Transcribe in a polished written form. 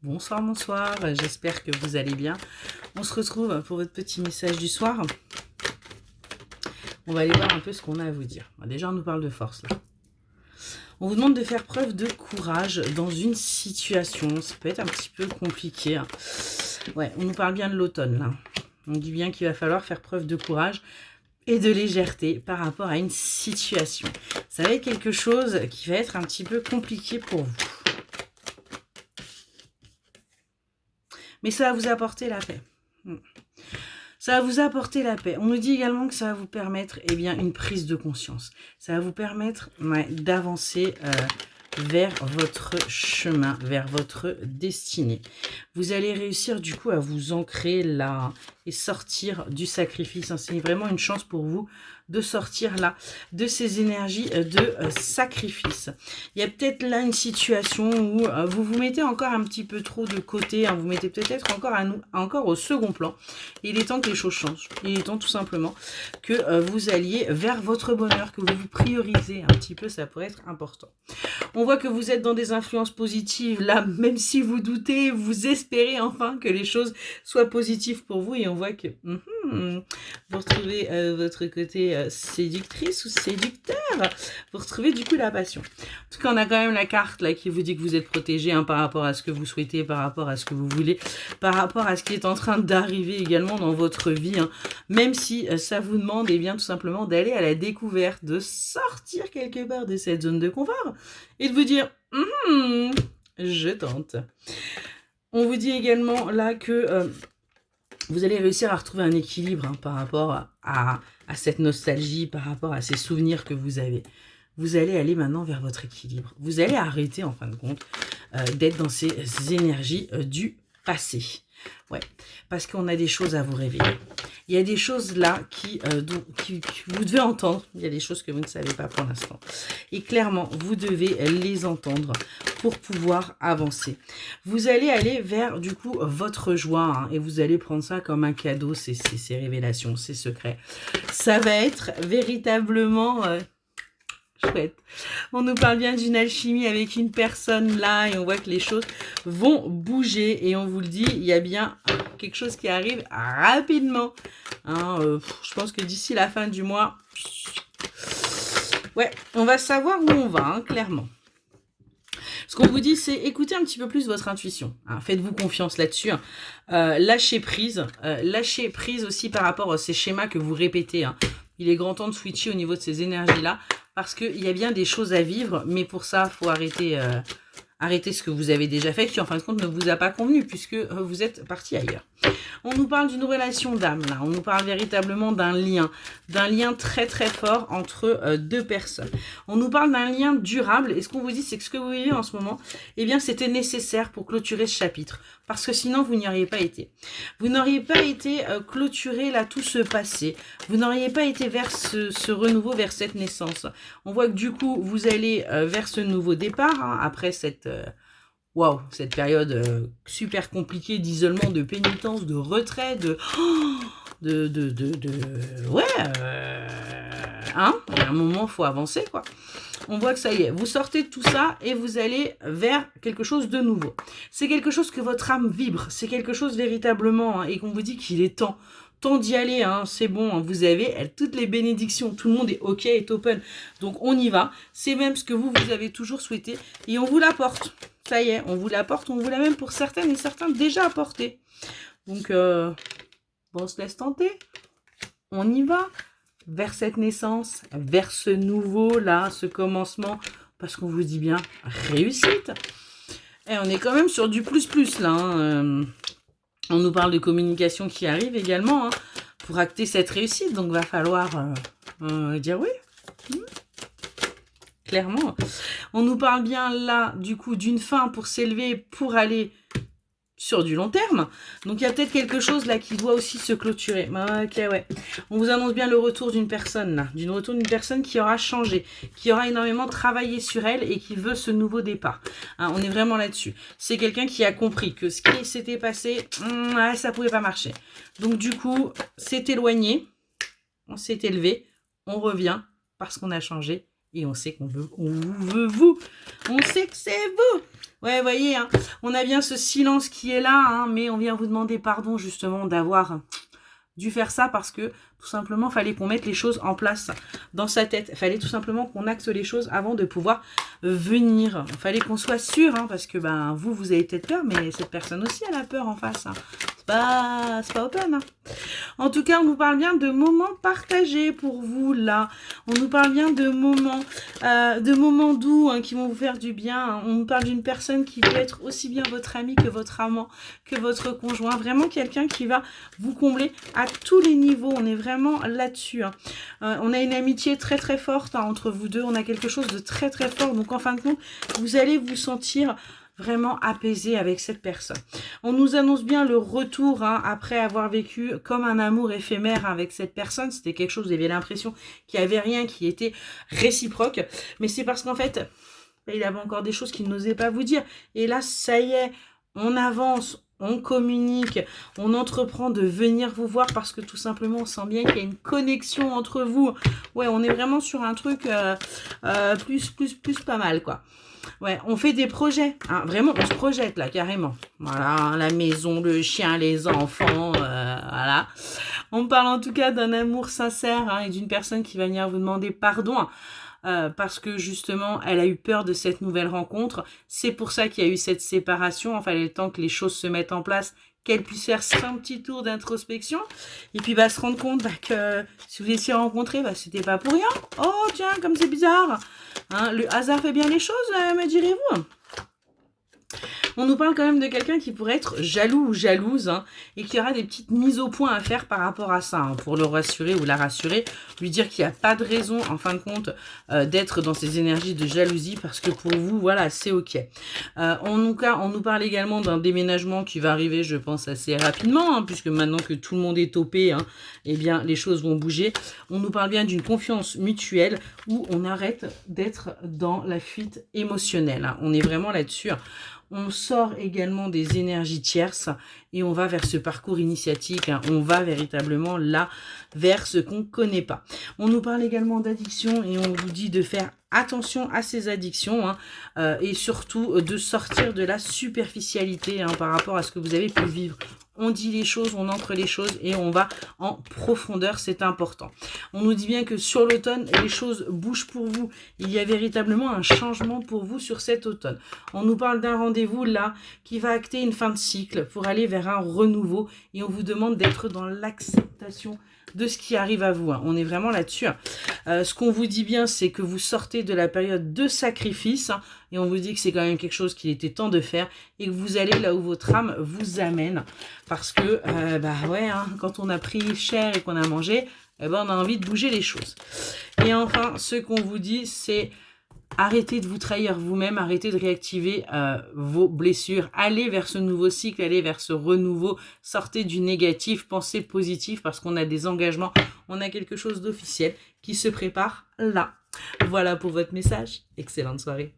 Bonsoir, bonsoir, j'espère que vous allez bien. On se retrouve pour votre petit message du soir. On va aller voir un peu ce qu'on a à vous dire. Déjà, on nous parle de force là. On vous demande de faire preuve de courage dans une situation. Ça peut être un petit peu compliqué. Ouais, on nous parle bien de l'automne là. On dit bien qu'il va falloir faire preuve de courage et de légèreté par rapport à une situation. Ça va être quelque chose qui va être un petit peu compliqué pour vous. Mais ça va vous apporter la paix. Ça va vous apporter la paix. On nous dit également que ça va vous permettre une prise de conscience. Ça va vous permettre d'avancer vers votre chemin, vers votre destinée. Vous allez réussir du coup à vous ancrer là et sortir du sacrifice. C'est vraiment une chance pour vous de sortir là de ces énergies de sacrifice. Il y a peut-être là une situation où vous vous mettez encore un petit peu trop de côté, vous mettez peut-être encore au second plan. Il est temps que les choses changent. Il est temps tout simplement que vous alliez vers votre bonheur, que vous vous priorisez un petit peu, ça pourrait être important. On voit que vous êtes dans des influences positives, là, même si vous doutez, vous espérez enfin que les choses soient positives pour vous, et on voit que vous retrouvez votre côté séductrice ou séducteur, vous retrouvez du coup la passion. En tout cas, on a quand même la carte là qui vous dit que vous êtes protégé par rapport à ce que vous souhaitez, par rapport à ce que vous voulez, par rapport à ce qui est en train d'arriver également dans votre vie, même si ça vous demande tout simplement d'aller à la découverte, de sortir quelque part de cette zone de confort et de vous dire je tente. On vous dit également là que vous allez réussir à retrouver un équilibre par rapport à cette nostalgie, par rapport à ces souvenirs que vous avez. Vous allez aller maintenant vers votre équilibre. Vous allez arrêter en fin de compte d'être dans ces énergies du passé. Ouais, parce qu'on a des choses à vous révéler. Il y a des choses là que vous devez entendre. Il y a des choses que vous ne savez pas pour l'instant. Et clairement, vous devez les entendre pour pouvoir avancer. Vous allez aller vers, du coup, votre joie. Et vous allez prendre ça comme un cadeau, ces révélations, ces secrets. Ça va être véritablement... chouette. On nous parle bien d'une alchimie avec une personne là et on voit que les choses vont bouger et on vous le dit, il y a bien quelque chose qui arrive rapidement. Je pense que d'ici la fin du mois, ouais, on va savoir où on va, clairement. Ce qu'on vous dit, c'est écoutez un petit peu plus votre intuition. Faites-vous confiance là-dessus. Lâchez prise. Lâchez prise aussi par rapport à ces schémas que vous répétez. Il est grand temps de switcher au niveau de ces énergies-là. Parce qu'il y a bien des choses à vivre. Mais pour ça, il faut arrêter ce que vous avez déjà fait. Qui en fin de compte ne vous a pas convenu. Puisque vous êtes parti ailleurs. On nous parle d'une relation d'âme, là. On nous parle véritablement d'un lien très très fort entre deux personnes. On nous parle d'un lien durable, et ce qu'on vous dit, c'est que ce que vous vivez en ce moment, c'était nécessaire pour clôturer ce chapitre, parce que sinon vous n'y auriez pas été. Vous n'auriez pas été clôturé là, tout ce passé. Vous n'auriez pas été vers ce renouveau, vers cette naissance. On voit que du coup, vous allez vers ce nouveau départ, après cette... cette période super compliquée d'isolement, de pénitence, de retrait, à un moment, il faut avancer, quoi. On voit que ça y est, vous sortez de tout ça et vous allez vers quelque chose de nouveau. C'est quelque chose que votre âme vibre, c'est quelque chose véritablement, et qu'on vous dit qu'il est temps d'y aller, c'est bon, vous avez toutes les bénédictions, tout le monde est ok, est open, donc on y va. C'est même ce que vous avez toujours souhaité et on vous l'apporte. Ça y est, on vous l'apporte, on vous l'a même pour certaines et certains déjà apporté. Donc, on se laisse tenter. On y va vers cette naissance, vers ce nouveau là, ce commencement, parce qu'on vous dit bien réussite. Et on est quand même sur du plus là. On nous parle de communication qui arrive également pour acter cette réussite. Donc, va falloir dire oui. Clairement. On nous parle bien là, du coup, d'une fin pour s'élever, pour aller sur du long terme. Donc, il y a peut-être quelque chose là qui doit aussi se clôturer. Ok, ouais. On vous annonce bien le retour d'une personne là. D'une personne qui aura changé, qui aura énormément travaillé sur elle et qui veut ce nouveau départ. On est vraiment là-dessus. C'est quelqu'un qui a compris que ce qui s'était passé, ça pouvait pas marcher. Donc, du coup, c'est éloigné. On s'est élevé. On revient parce qu'on a changé. Et on sait on veut vous. On sait que c'est vous. Ouais, voyez, hein, on a bien ce silence qui est là, hein, mais on vient vous demander pardon justement d'avoir dû faire ça parce que tout simplement, fallait qu'on mette les choses en place dans sa tête. Fallait tout simplement qu'on acte les choses avant de pouvoir venir. Fallait qu'on soit sûr, hein, parce que ben vous avez peut-être peur, mais cette personne aussi, elle a peur en face. Hein. C'est pas open. Hein. En tout cas, on nous parle bien de moments partagés pour vous, là. On nous parle bien de moments doux hein, qui vont vous faire du bien. Hein. On nous parle d'une personne qui peut être aussi bien votre ami que votre amant, que votre conjoint. Vraiment quelqu'un qui va vous combler à tous les niveaux. On est vraiment là-dessus. Hein. On a une amitié très très forte hein, entre vous deux. On a quelque chose de très très fort. Donc, en fin de compte, vous allez vous sentir vraiment apaisé avec cette personne. On nous annonce bien le retour hein, après avoir vécu comme un amour éphémère avec cette personne. C'était quelque chose, vous aviez l'impression qu'il n'y avait rien qui était réciproque. Mais c'est parce qu'en fait, il avait encore des choses qu'il n'osait pas vous dire. Et là, ça y est, on avance, on communique, on entreprend de venir vous voir parce que tout simplement, on sent bien qu'il y a une connexion entre vous. Ouais, on est vraiment sur un truc plus pas mal, quoi. Ouais, on fait des projets, hein, vraiment, on se projette là, carrément. Voilà, la maison, le chien, les enfants, voilà. On parle en tout cas d'un amour sincère hein, et d'une personne qui va venir vous demander pardon parce que justement, elle a eu peur de cette nouvelle rencontre. C'est pour ça qu'il y a eu cette séparation. Il fallait le temps que les choses se mettent en place, qu'elle puisse faire un petit tour d'introspection et puis se rendre compte que si vous étiez rencontrés, c'était pas pour rien. Oh tiens, comme c'est bizarre. Hein, le hasard fait bien les choses, me direz-vous. On nous parle quand même de quelqu'un qui pourrait être jaloux ou jalouse hein, et qui aura des petites mises au point à faire par rapport à ça hein, pour le rassurer ou la rassurer, lui dire qu'il n'y a pas de raison en fin de compte d'être dans ces énergies de jalousie parce que pour vous, voilà, c'est ok. On nous parle également d'un déménagement qui va arriver, je pense, assez rapidement hein, puisque maintenant que tout le monde est topé, hein, eh bien, les choses vont bouger. On nous parle bien d'une confiance mutuelle où on arrête d'être dans la fuite émotionnelle. Hein. On est vraiment là-dessus. Hein. On sort également des énergies tierces et on va vers ce parcours initiatique. Hein. On va véritablement là vers ce qu'on ne connaît pas. On nous parle également d'addiction et on vous dit de faire attention à ces addictions hein, et surtout de sortir de la superficialité hein, par rapport à ce que vous avez pu vivre. On dit les choses, on entre les choses et on va en profondeur, c'est important. On nous dit bien que sur l'automne, les choses bougent pour vous. Il y a véritablement un changement pour vous sur cet automne. On nous parle d'un rendez-vous là qui va acter une fin de cycle pour aller vers un renouveau et on vous demande d'être dans l'acceptation de ce qui arrive à vous. Hein. On est vraiment là-dessus. Ce qu'on vous dit bien, c'est que vous sortez de la période de sacrifice hein, et on vous dit que c'est quand même quelque chose qu'il était temps de faire et que vous allez là où votre âme vous amène parce que, ouais, hein, quand on a pris cher et qu'on a mangé, on a envie de bouger les choses. Et enfin, ce qu'on vous dit, c'est arrêtez de vous trahir vous-même, arrêtez de réactiver vos blessures, allez vers ce nouveau cycle, allez vers ce renouveau, sortez du négatif, pensez positif parce qu'on a des engagements, on a quelque chose d'officiel qui se prépare là. Voilà pour votre message, excellente soirée.